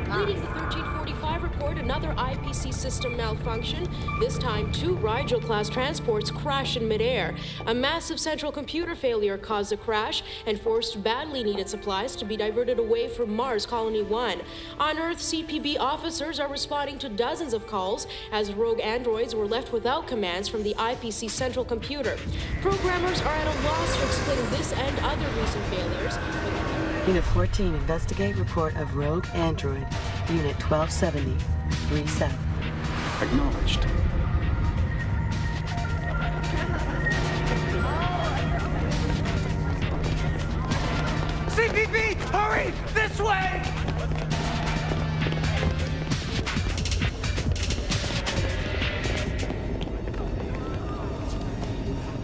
Leading the 1345 report, another IPC system malfunction. This time, 2 Rigel-class transports crash in midair. A massive central computer failure caused the crash and forced badly needed supplies to be diverted away from Mars Colony 1. On Earth, CPB officers are responding to dozens of calls as rogue androids were left without commands from the IPC central computer. Programmers are at a loss to explain this and other recent failures. Unit 14, investigate report of rogue android. Unit 1270, 37. Acknowledged. CPB, hurry! This way!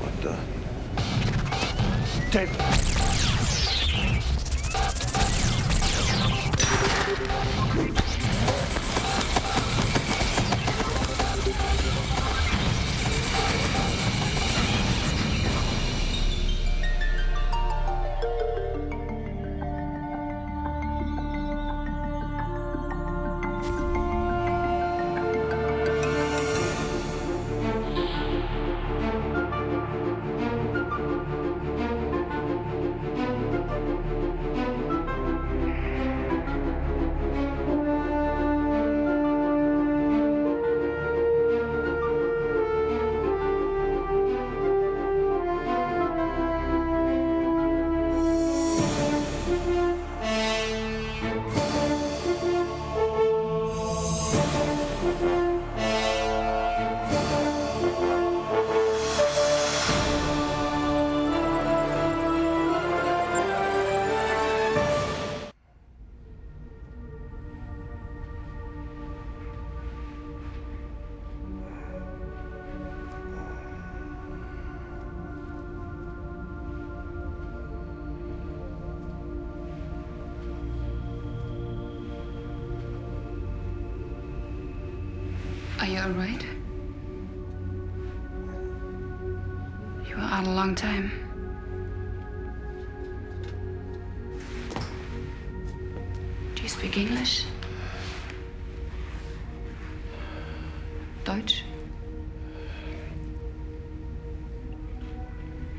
What the? David! Are you all right? You were out a long time. Do you speak English? Deutsch?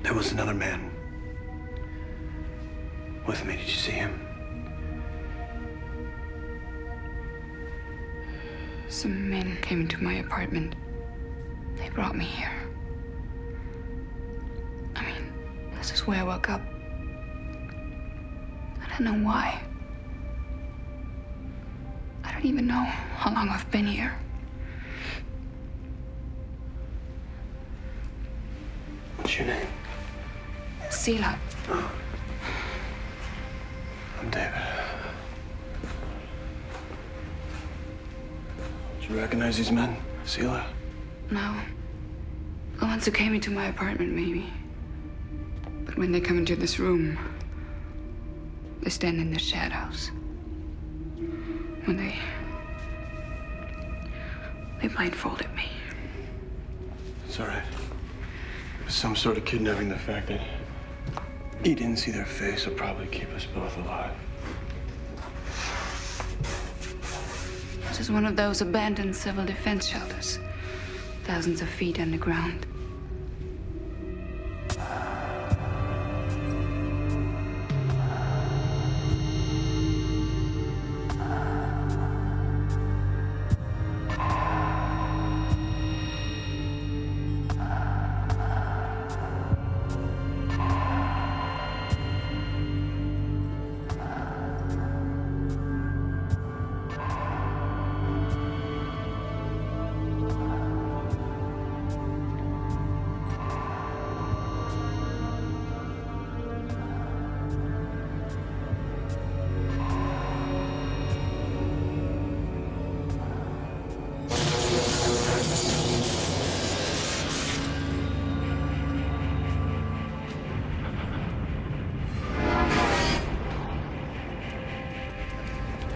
There was another man with me. Did you see him? Some men came into my apartment. They brought me here. I mean, this is where I woke up. I don't know why. I don't even know how long I've been here. What's your name? Sela. I'm David. Do you recognize these men, Sela? No. The ones who came into my apartment, maybe. But when they come into this room, they stand in the shadows. When they blindfolded me. It's all right. It was some sort of kidnapping. The fact that you didn't see their face will probably keep us both alive. This is one of those abandoned civil defense shelters. Thousands of feet underground.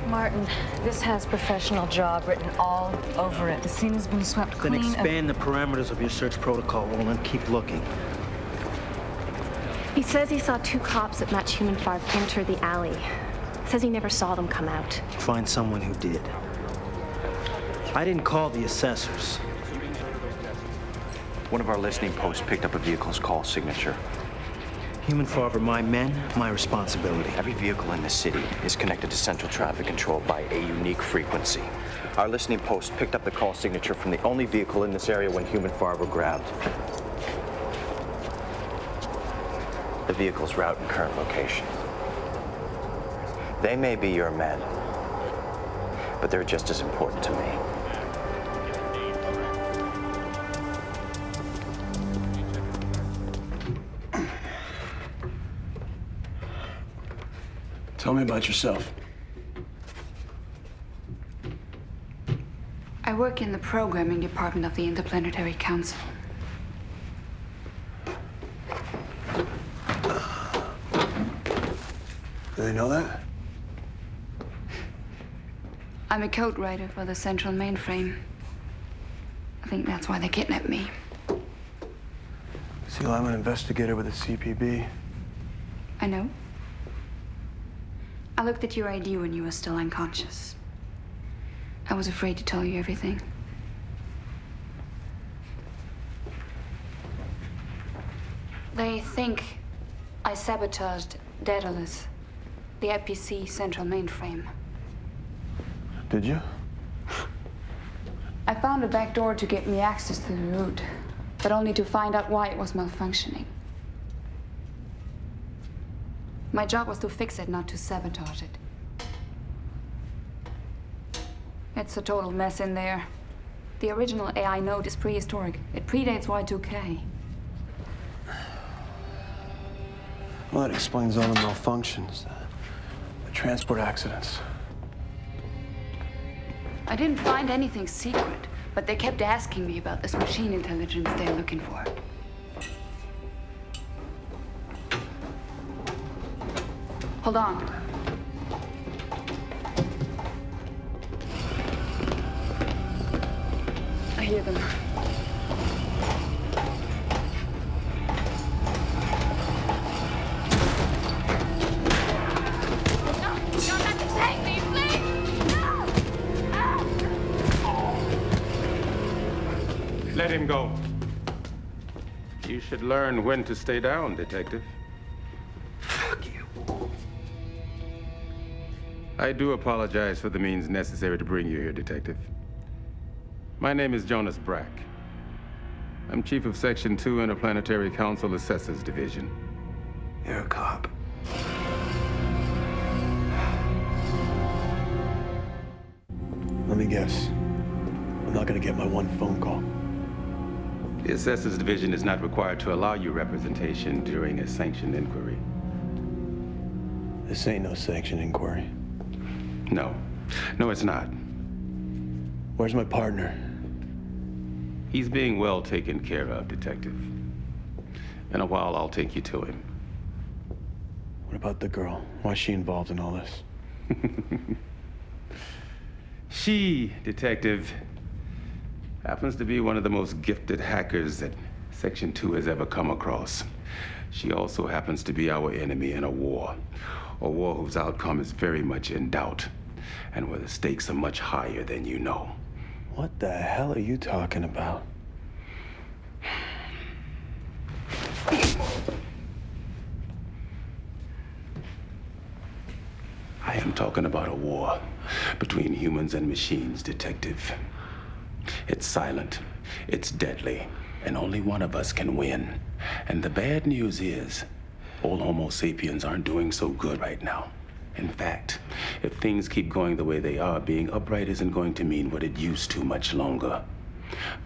Martin, this has professional job written all over it. The scene has been swept clean. Then expand the parameters of your search protocol, Roland. Keep looking. He says he saw two cops that match Human 5 enter the alley. Says he never saw them come out. Find someone who did. I didn't call the assessors. One of our listening posts picked up a vehicle's call signature. Human 5 are my men, my responsibility. Every vehicle in the city is connected to central traffic control by a unique frequency. Our listening post picked up the call signature from the only vehicle in this area when Human 5 were grabbed. The vehicle's route and current location. They may be your men, but they're just as important to me. Tell me about yourself. I work in the programming department of the Interplanetary Council. Do they know that? I'm a code writer for the central mainframe. I think that's why they kidnapped me. See, I'm an investigator with the CPB. I know. I looked at your ID when you were still unconscious. I was afraid to tell you everything. They think I sabotaged Daedalus, the IPC central mainframe. Did you? I found a back door to get me access to the route, but only to find out why it was malfunctioning. My job was to fix it, not to sabotage it. It's a total mess in there. The original AI node is prehistoric. It predates Y2K. Well, that explains all the malfunctions, the transport accidents. I didn't find anything secret, but they kept asking me about this machine intelligence they're looking for. Hold on. I hear them. Let him go. You should learn when to stay down, Detective. Fuck you. I do apologize for the means necessary to bring you here, Detective. My name is Jonas Brack. I'm Chief of Section 2 Interplanetary Council Assessors Division. You're a cop. Let me guess. I'm not gonna get my one phone call. The Assessors Division is not required to allow you representation during a sanctioned inquiry. This ain't no sanctioned inquiry. No. No, it's not. Where's my partner? He's being well taken care of, Detective. In a while, I'll take you to him. What about the girl? Why is she involved in all this? She, Detective, happens to be one of the most gifted hackers that Section 2 has ever come across. She also happens to be our enemy in a war whose outcome is very much in doubt, and where the stakes are much higher than you know. What the hell are you talking about? I am talking about a war between humans and machines, Detective. It's silent, it's deadly, and only one of us can win. And the bad news is, old Homo sapiens aren't doing so good right now. In fact, if things keep going the way they are, being upright isn't going to mean what it used to much longer.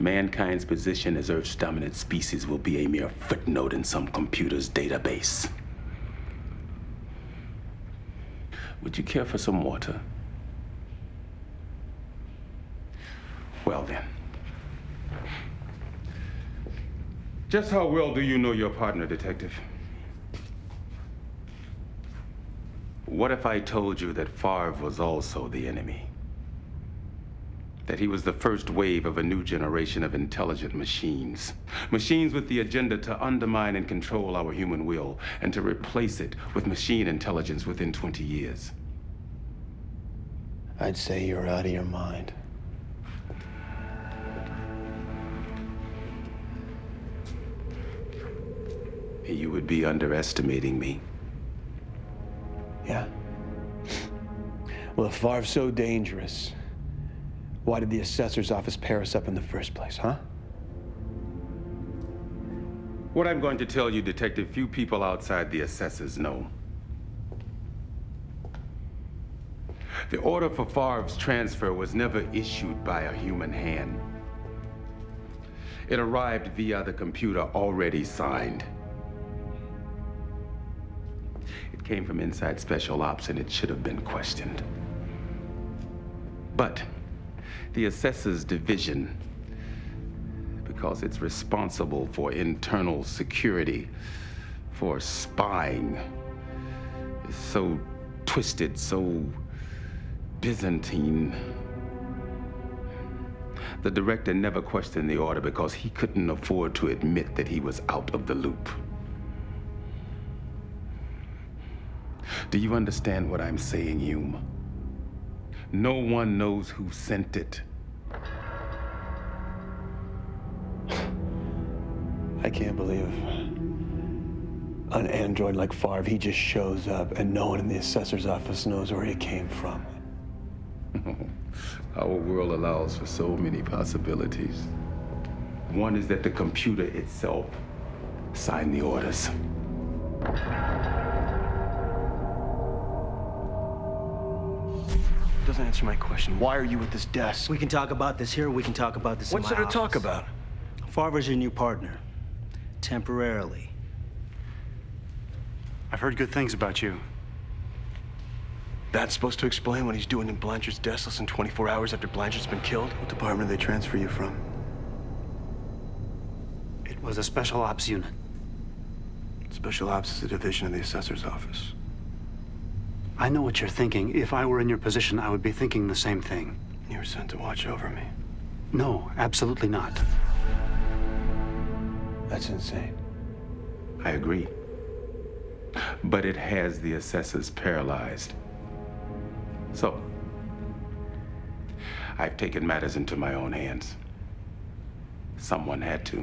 Mankind's position as Earth's dominant species will be a mere footnote in some computer's database. Would you care for some water? Well then. Just how well do you know your partner, Detective? What if I told you that Favre was also the enemy? that he was the first wave of a new generation of intelligent machines. Machines with the agenda to undermine and control our human will and to replace it with machine intelligence within 20 years. I'd say you're out of your mind. You would be underestimating me. Yeah? Well, if Favre's so dangerous, why did the assessor's office pair us up in the first place, huh? What I'm going to tell you, Detective, few people outside the assessors know. The order for Favre's transfer was never issued by a human hand. It arrived via the computer already signed. It came from inside Special Ops and it should have been questioned. But the Assessors Division, because it's responsible for internal security, for spying, is so twisted, so Byzantine. The director never questioned the order because he couldn't afford to admit that he was out of the loop. Do you understand what I'm saying, Hume? No one knows who sent it. I can't believe an android like Favre, he just shows up and no one in the assessor's office knows where he came from. Our world allows for so many possibilities. One is that the computer itself signed the orders. Doesn't answer my question. Why are you at this desk? We can talk about this here, we can talk about this in What's my there to talk office. about? Favre's your new partner. Temporarily. I've heard good things about you. That's supposed to explain what he's doing in Blanchard's desk less than 24 hours after Blanchard's been killed? What department did they transfer you from? It was a special ops unit. Special Ops is a division of the assessor's office. I know what you're thinking. If I were in your position, I would be thinking the same thing. You were sent to watch over me. No, absolutely not. That's insane. I agree. But it has the assessors paralyzed. So, I've taken matters into my own hands. Someone had to.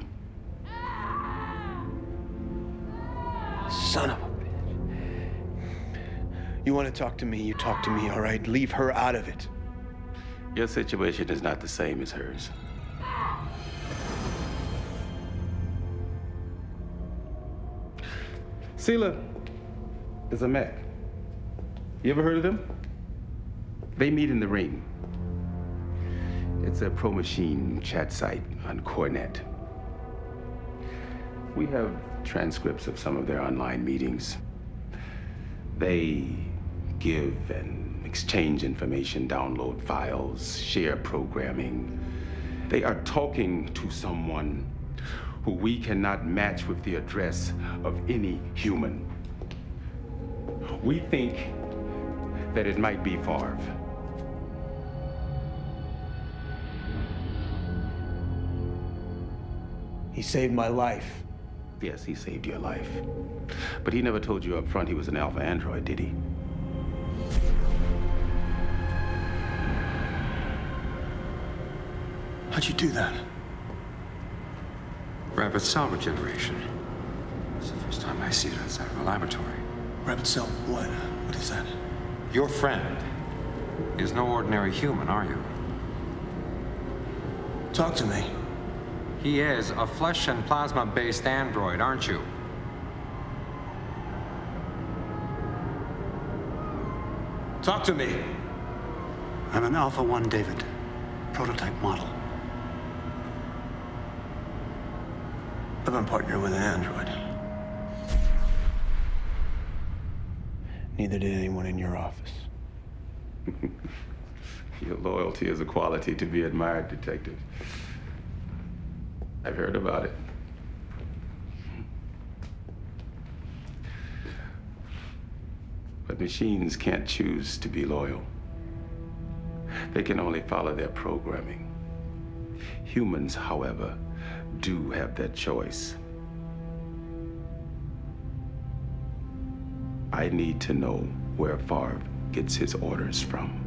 Son of a bitch. You want to talk to me, you talk to me, all right? Leave her out of it. Your situation is not the same as hers. Sela is a mech. You ever heard of them? They meet in the ring. It's a pro-machine chat site on Cornet. We have transcripts of some of their online meetings. They give and exchange information, download files, share programming. They are talking to someone who we cannot match with the address of any human. We think that it might be Favre. He saved my life. Yes, he saved your life. But he never told you up front he was an alpha android, did he? How'd you do that? Rapid cell regeneration. It's the first time I see it outside of a laboratory. Rapid cell, what? What is that? Your friend is no ordinary human, are you? Talk to me. He is a flesh and plasma-based android, aren't you? Talk to me. I'm an Alpha 1 David, prototype model. I've been partnered with an android. Neither did anyone in your office. Your loyalty is a quality to be admired, Detective. I've heard about it. But machines can't choose to be loyal. They can only follow their programming. Humans, however, do have that choice. I need to know where Favre gets his orders from.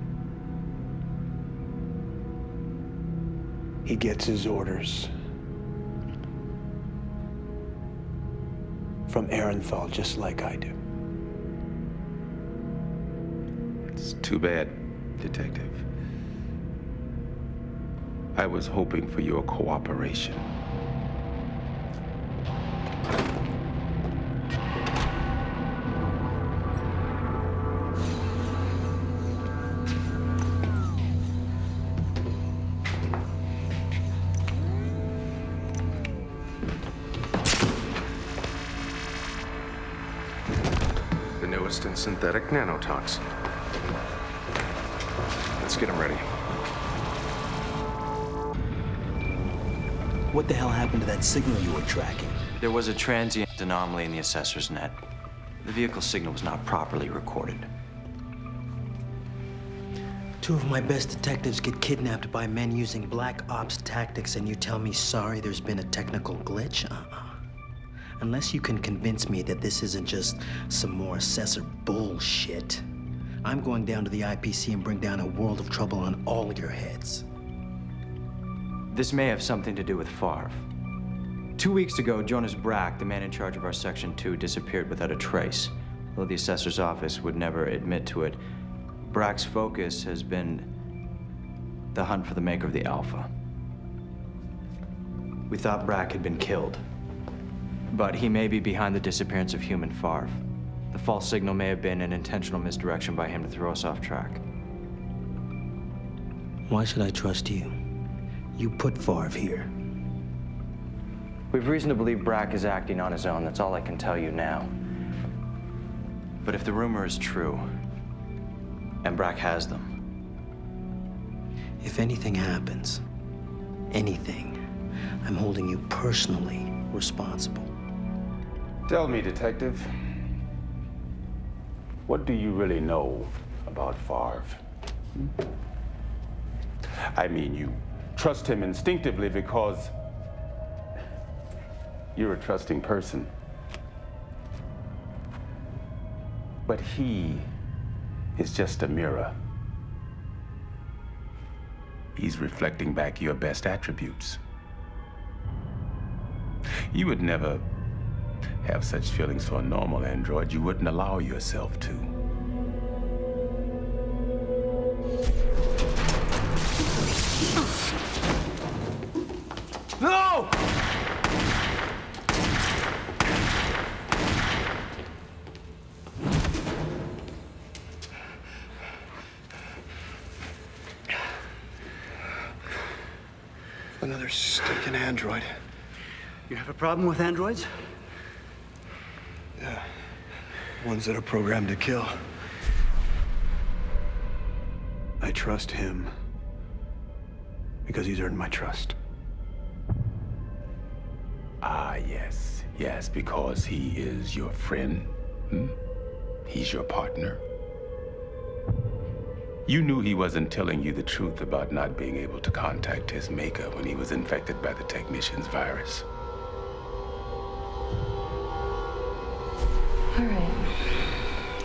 He gets his orders from Aerenthal, just like I do. It's too bad, Detective. I was hoping for your cooperation. The newest in synthetic nanotoxin. Let's get him ready. What the hell happened to that signal you were tracking? There was a transient anomaly in the assessor's net. The vehicle signal was not properly recorded. Two of my best detectives get kidnapped by men using black ops tactics, and you tell me sorry there's been a technical glitch? Unless you can convince me that this isn't just some more assessor bullshit, I'm going down to the IPC and bring down a world of trouble on all your heads. This may have something to do with Favre. 2 weeks ago, Jonas Brack, the man in charge of our Section 2, disappeared without a trace. Though the assessor's office would never admit to it, Brack's focus has been the hunt for the maker of the Alpha. We thought Brack had been killed, but he may be behind the disappearance of human Favre. The false signal may have been an intentional misdirection by him to throw us off track. Why should I trust you? You put Favre here. We've reason to believe Brack is acting on his own. That's all I can tell you now. But if the rumor is true, and Brack has them, if anything happens, anything, I'm holding you personally responsible. Tell me, Detective, what do you really know about Favre? I mean, you trust him instinctively because you're a trusting person. But he is just a mirror. He's reflecting back your best attributes. You would never have such feelings for a normal android. You wouldn't allow yourself to. No! Another stinking android. You have a problem with androids? Yeah. Ones that are programmed to kill. I trust him because he's earned my trust. Ah, yes. Yes, because he is your friend. He's your partner. You knew he wasn't telling you the truth about not being able to contact his maker when he was infected by the Technician's virus. All right.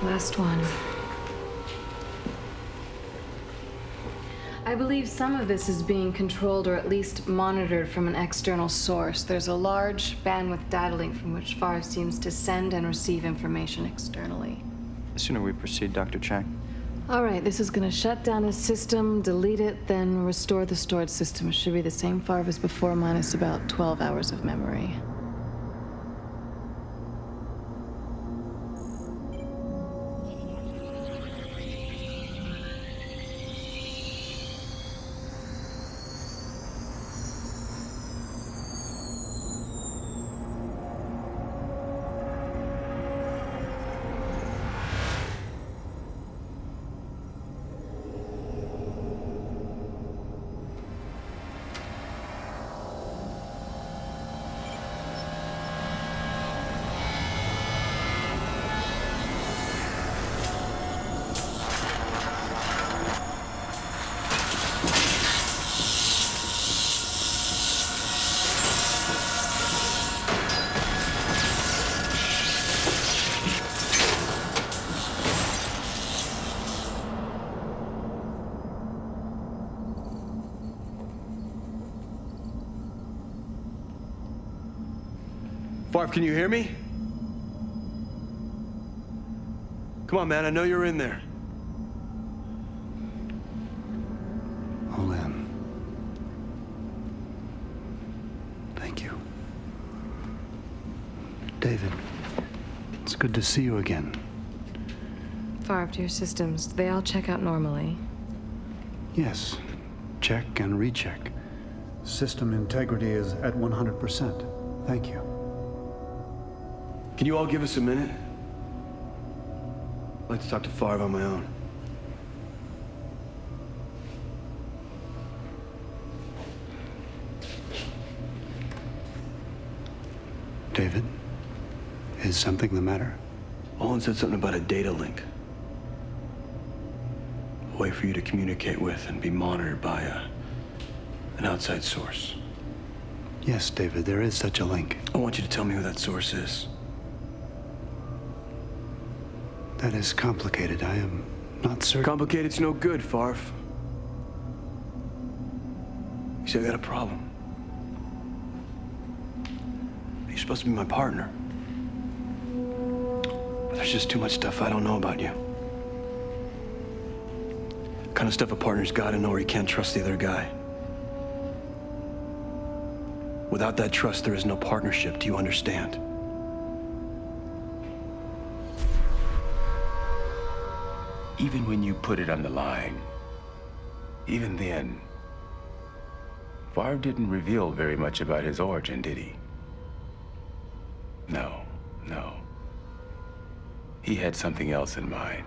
Last one. I believe some of this is being controlled or at least monitored from an external source. There's a large bandwidth data link from which Favre seems to send and receive information externally. The sooner we proceed, Dr. Chang. All right, this is gonna shut down his system, delete it, then restore the storage system. It should be the same Favre as before, minus about 12 hours of memory. Farf, can you hear me? Come on, man, I know you're in there. Olan. Thank you. David, it's good to see you again. Farv, to your systems, do they all check out normally? Yes. Check and recheck. System integrity is at 100%. Thank you. Can you all give us a minute? I'd like to talk to Farv on my own. David, is something the matter? Olin said something about a data link. A way for you to communicate with and be monitored by an outside source. Yes, David, there is such a link. I want you to tell me who that source is. That is complicated. I am not certain. Complicated's no good, Farf. You say I got a problem. You're supposed to be my partner. But there's just too much stuff I don't know about you. The kind of stuff a partner's gotta know or he can't trust the other guy. Without that trust, there is no partnership. Do you understand? Even when you put it on the line, even then, Farv didn't reveal very much about his origin, did he? No. He had something else in mind.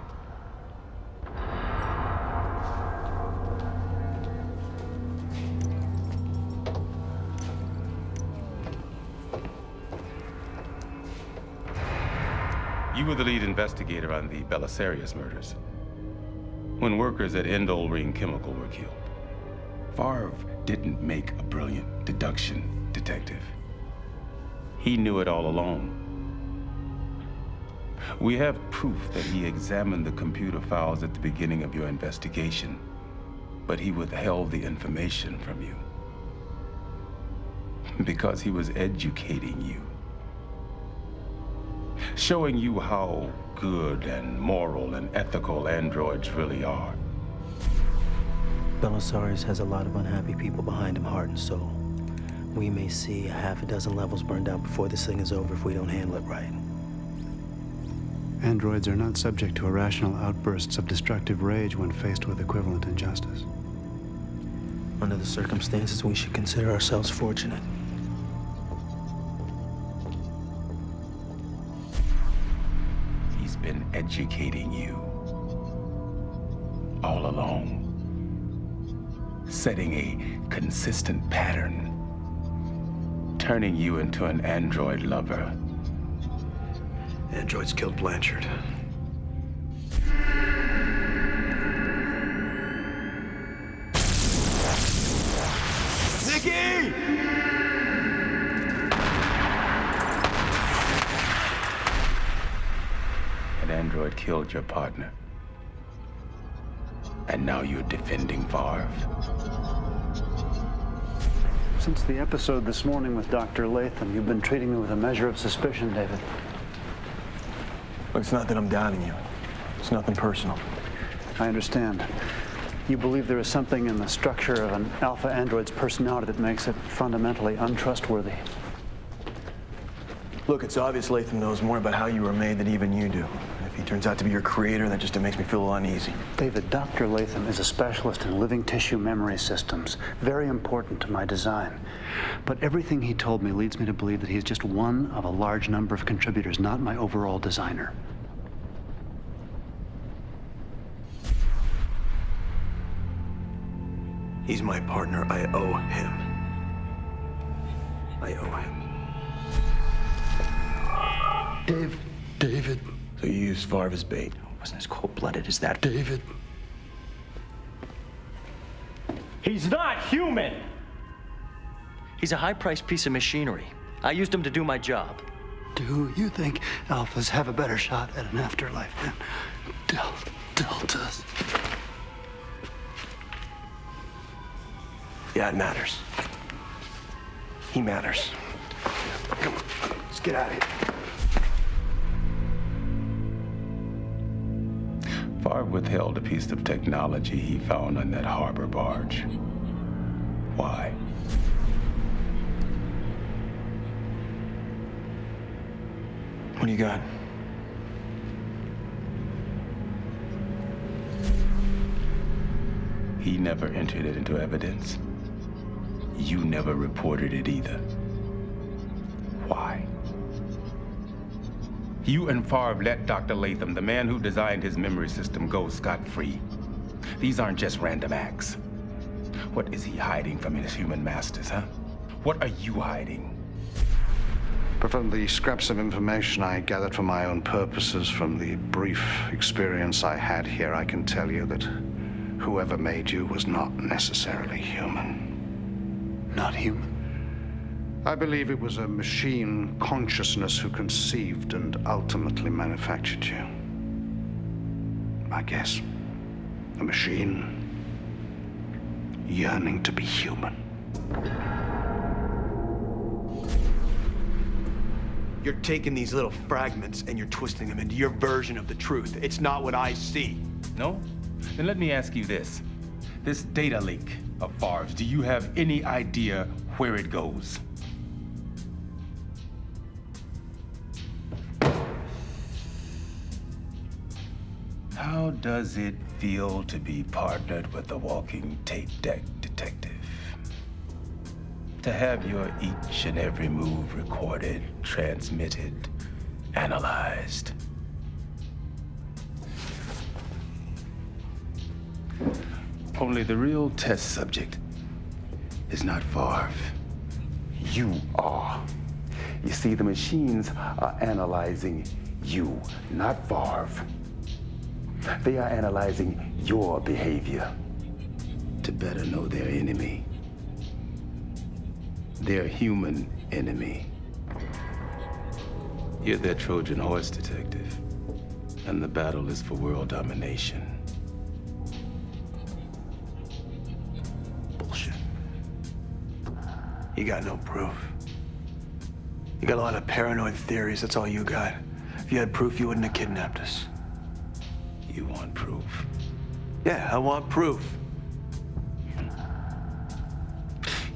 You were the lead investigator on the Belisarius murders, when workers at Endol Ring Chemical were killed. Farv didn't make a brilliant deduction, detective. He knew it all along. We have proof that he examined the computer files at the beginning of your investigation, but he withheld the information from you because he was educating you, showing you how good and moral and ethical androids really are. Belisarius has a lot of unhappy people behind him, heart and soul. We may see a half a dozen levels burned out before this thing is over if we don't handle it right. Androids are not subject to irrational outbursts of destructive rage when faced with equivalent injustice. Under the circumstances, we should consider ourselves fortunate. He's been educating you all along, setting a consistent pattern, turning you into an android lover. Androids killed Blanchard. Nikki! An android killed your partner. And now you're defending Farv. Since the episode this morning with Dr. Latham, you've been treating me with a measure of suspicion, David. Look, it's not that I'm doubting you. It's nothing personal. I understand. You believe there is something in the structure of an alpha android's personality that makes it fundamentally untrustworthy. Look, it's obvious Latham knows more about how you were made than even you do. And if he turns out to be your creator, that just makes me feel a little uneasy. David, Dr. Latham is a specialist in living tissue memory systems. Very important to my design. But everything he told me leads me to believe that he's just one of a large number of contributors, not my overall designer. He's my partner. I owe him. I owe him. David. So you used Farv as bait. Wasn't as cold-blooded as that. David. He's not human! He's a high-priced piece of machinery. I used him to do my job. Do you think alphas have a better shot at an afterlife than deltas? Yeah, it matters. He matters. Come on, let's Let's get out of here. Favre withheld a piece of technology he found on that harbor barge. Why? What do you got? He never entered it into evidence. You never reported it either. Why? You and Favre let Dr. Latham, the man who designed his memory system, go scot-free. These aren't just random acts. What is he hiding from his human masters, huh? What are you hiding? But from the scraps of information I gathered for my own purposes, from the brief experience I had here, I can tell you that whoever made you was not necessarily human. Not human? I believe it was a machine consciousness who conceived and ultimately manufactured you. I guess a machine yearning to be human. You're taking these little fragments and you're twisting them into your version of the truth. It's not what I see. No? Then let me ask you this. This data leak of Favre's, do you have any idea where it goes? How does it feel to be partnered with a walking tape deck detective? To have your each and every move recorded, transmitted, analyzed. Only the real test subject is not Favre. You are. You see, the machines are analyzing you, not Favre. They are analyzing your behavior to better know their enemy. Their human enemy. You're their Trojan horse, detective. And the battle is for world domination. Bullshit. You got no proof. You got a lot of paranoid theories, that's all you got. If you had proof, you wouldn't have kidnapped us. You want proof? Yeah, I want proof.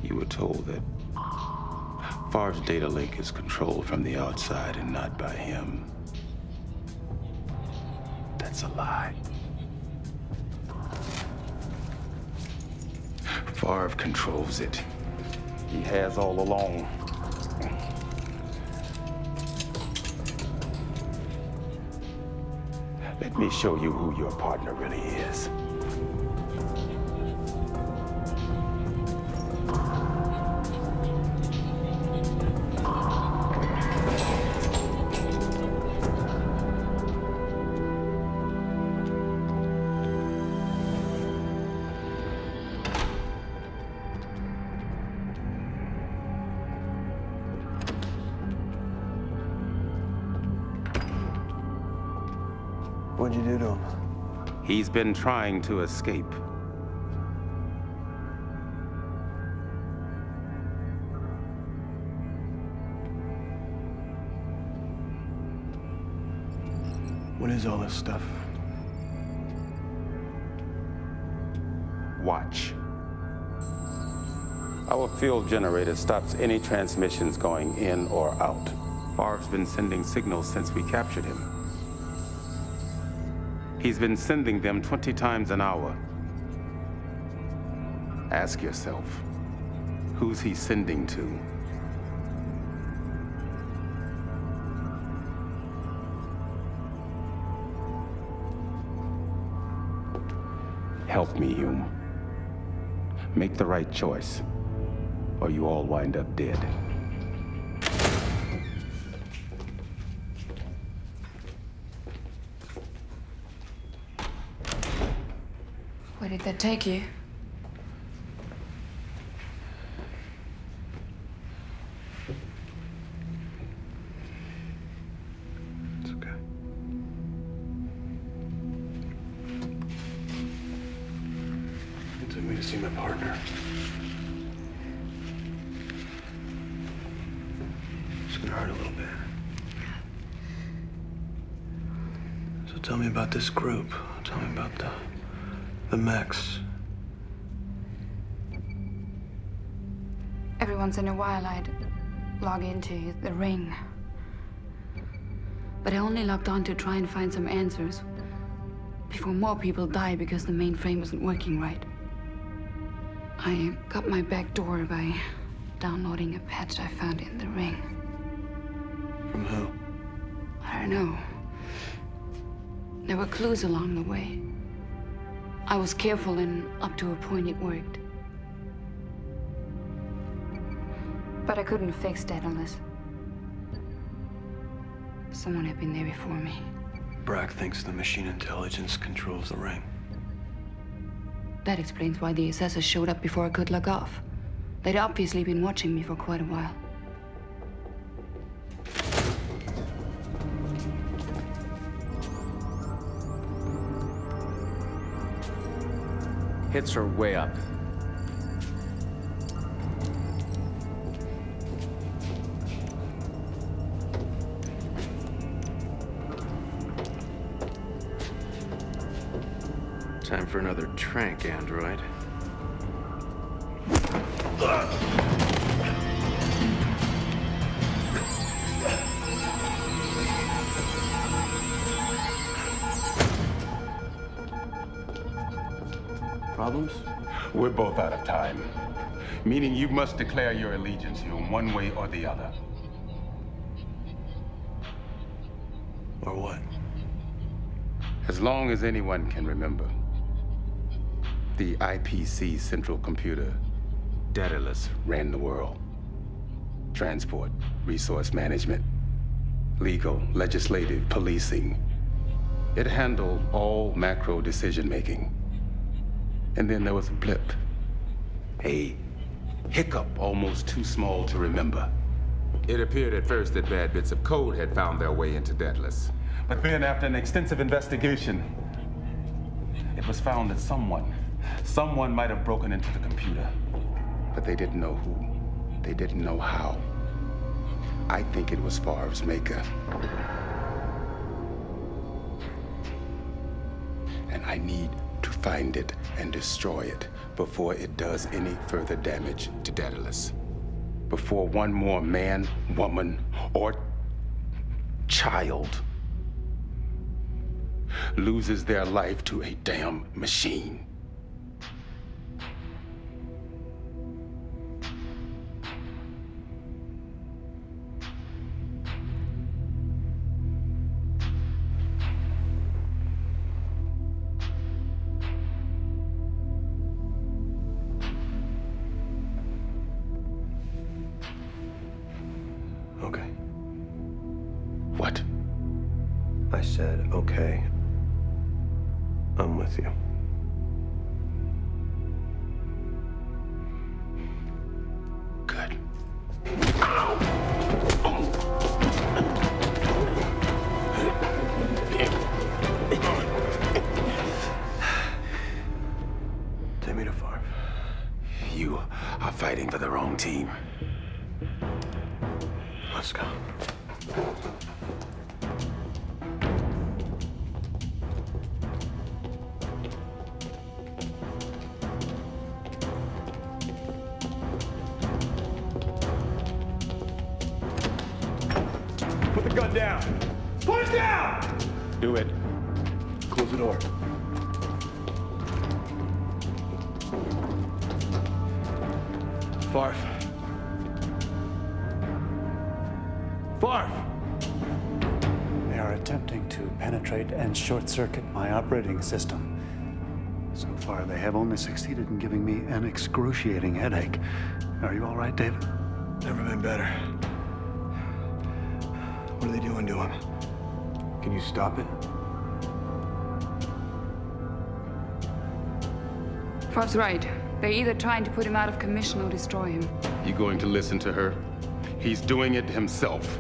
You were told that Favre's data link is controlled from the outside and not by him. That's a lie. Favre controls it. He has all along. Let me show you who your partner really is. What'd you do to him? He's been trying to escape. What is all this stuff? Watch. Our field generator stops any transmissions going in or out. Favre's been sending signals since we captured him. He's been sending them 20 times an hour. Ask yourself, who's he sending to? Help me, Hume. Make the right choice, or you all wind up dead. Where did that take you? It's okay. It took me to see my partner. Just It hurt a little bit. So tell me about this group. Tell me about the mechs. Every once in a while, I'd log into the ring. But I only logged on to try and find some answers before more people die because the mainframe wasn't working right. I got my back door by downloading a patch I found in the ring. From who? I don't know. There were clues along the way. I was careful, and up to a point it worked. But I couldn't fix Daedalus. Someone had been there before me. Brack thinks the machine intelligence controls the ring. That explains why the assessors showed up before I could log off. They'd obviously been watching me for quite a while. Hits are way up. Time for another trank, android. Problems? We're both out of time. Meaning you must declare your allegiance, Hume, one way or the other. Or what? As long as anyone can remember, the IPC central computer, Daedalus, ran the world. Transport, resource management, legal, legislative, policing. It handled all macro decision-making. And then there was a blip. A hiccup almost too small to remember. It appeared at first that bad bits of code had found their way into Daedalus. But then, after an extensive investigation, it was found that someone might have broken into the computer. But they didn't know who. They didn't know how. I think it was Favre's maker. And I need to find it and destroy it before it does any further damage to Daedalus. Before one more man, woman, or child loses their life to a damn machine. Okay. What? I said, okay. I'm with you. Good. Take me to Favre. You are fighting for the wrong team. Let's go. Put the gun down. Put it down! Do it. Close the door. Favre. Favre! They are attempting to penetrate and short-circuit my operating system. So far, they have only succeeded in giving me an excruciating headache. Are you all right, David? Never been better. What are they doing to him? Can you stop it? Favre's right. They're either trying to put him out of commission or destroy him. You going to listen to her? He's doing it himself.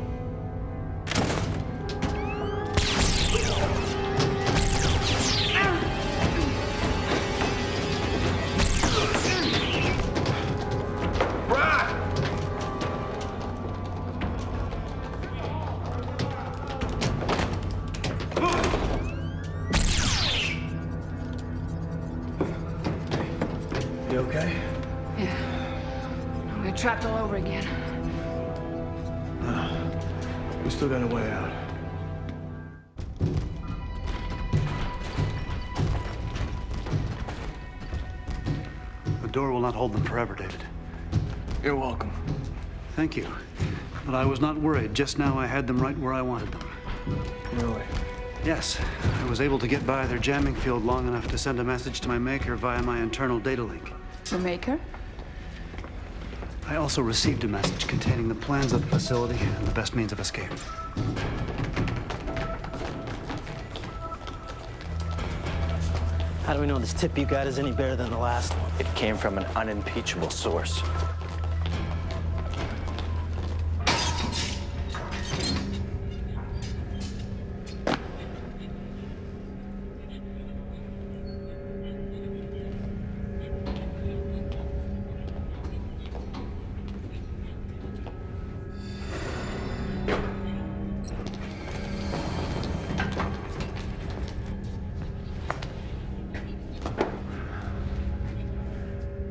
I'm trapped all over again. No. We still got a way out. The door will not hold them forever, David. You're welcome. Thank you. But I was not worried. Just now I had them right where I wanted them. Really? Yes. I was able to get by their jamming field long enough to send a message to my maker via my internal data link. The maker? I also received a message containing the plans of the facility and the best means of escape. How do we know this tip you got is any better than the last one? It came from an unimpeachable source.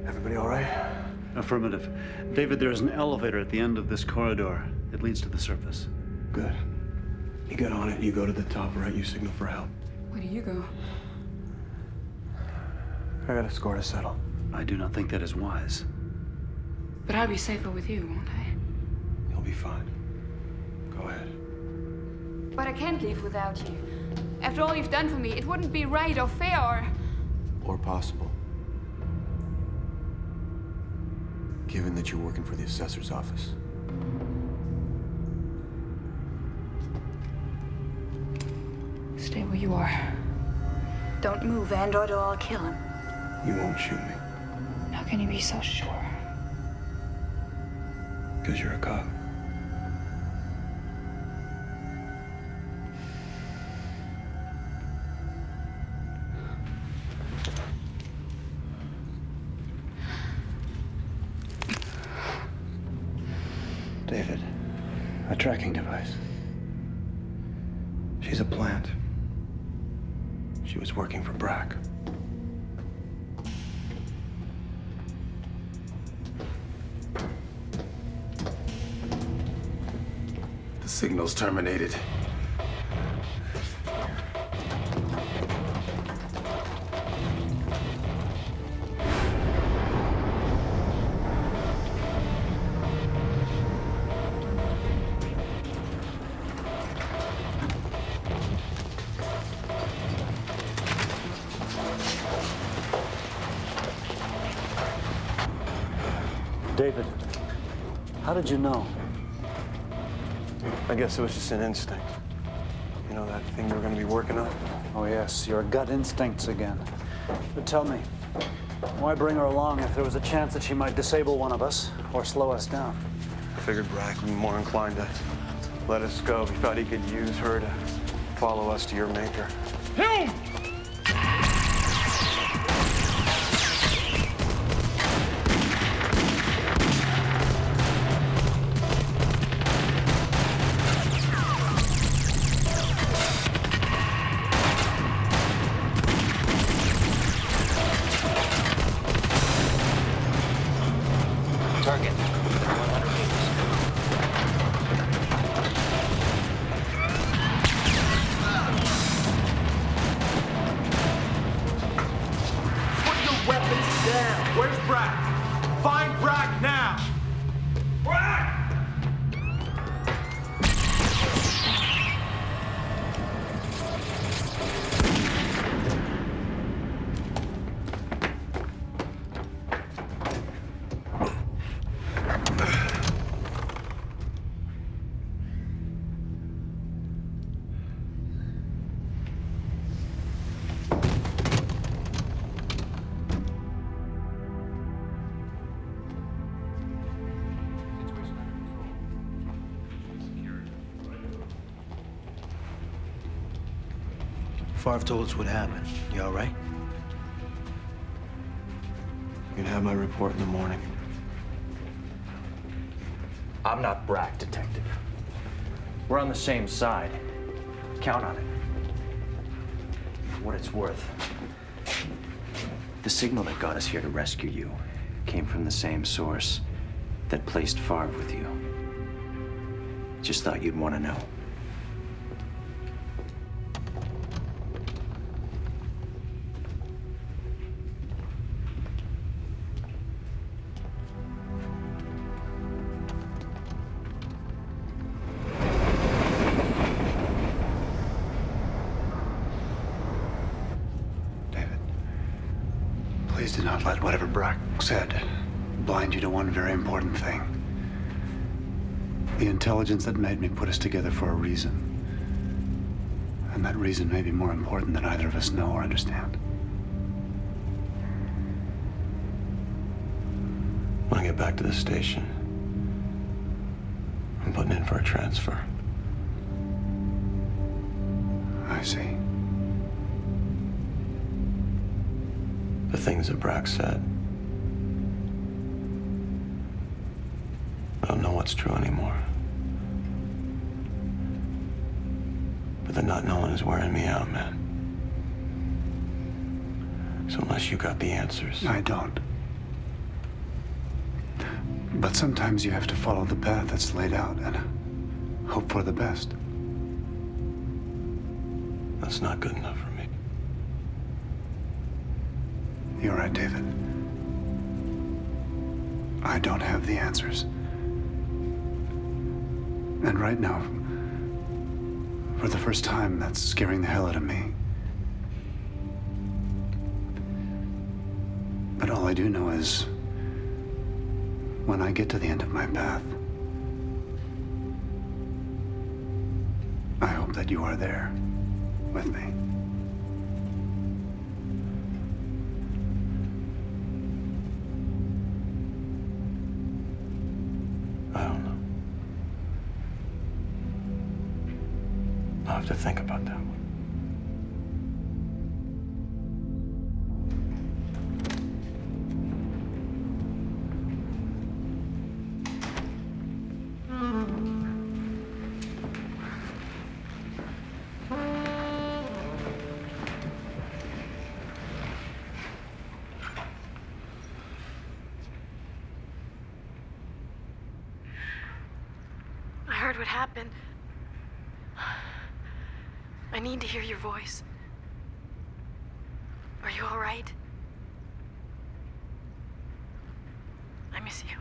Everybody all right? Affirmative. David, there is an elevator at the end of this corridor. It leads to the surface. Good. You get on it, you go to the top right, you signal for help. Where do you go? I got a score to settle. I do not think that is wise. But I'll be safer with you, won't I? You'll be fine. Go ahead. But I can't leave without you. After all you've done for me, it wouldn't be right or fair Or possible. Given that you're working for the assessor's office. Stay where you are. Don't move, Android, or I'll kill him. You won't shoot me. How can you be so sure? Because you're a cop. David, a tracking device. She's a plant. She was working for Brack. The signal's terminated. David, how did you know? I guess it was just an instinct. You know that thing we were going to be working on? Oh, yes, your gut instincts again. But tell me, why bring her along if there was a chance that she might disable one of us or slow us down? I figured Brack would be more inclined to let us go. He thought he could use her to follow us to your maker. Helm! Target, 100 meters. Put your weapons down. Where's Brack? Find Brack now. Brack! Favre told us what happened. You all right? You can have my report in the morning. I'm not Brack, Detective. We're on the same side. Count on it. For what it's worth, the signal that got us here to rescue you came from the same source. that placed Favre with you. Just thought you'd want to know. Please do not let whatever Brack said blind you to one very important thing. The intelligence that made me put us together for a reason. And that reason may be more important than either of us know or understand. When I get back to the station, I'm putting in for a transfer. I see. The things that Brack said, I don't know what's true anymore. But the not knowing is wearing me out, man. So unless you got the answers... I don't. But sometimes you have to follow the path that's laid out and hope for the best. That's not good enough for me. You're right, David. I don't have the answers. And right now, for the first time, that's scaring the hell out of me. But all I do know is, when I get to the end of my path, I hope that you are there with me. I don't know. I'll have to think about that one. I heard what happened. I need to hear your voice. Are you all right? I miss you.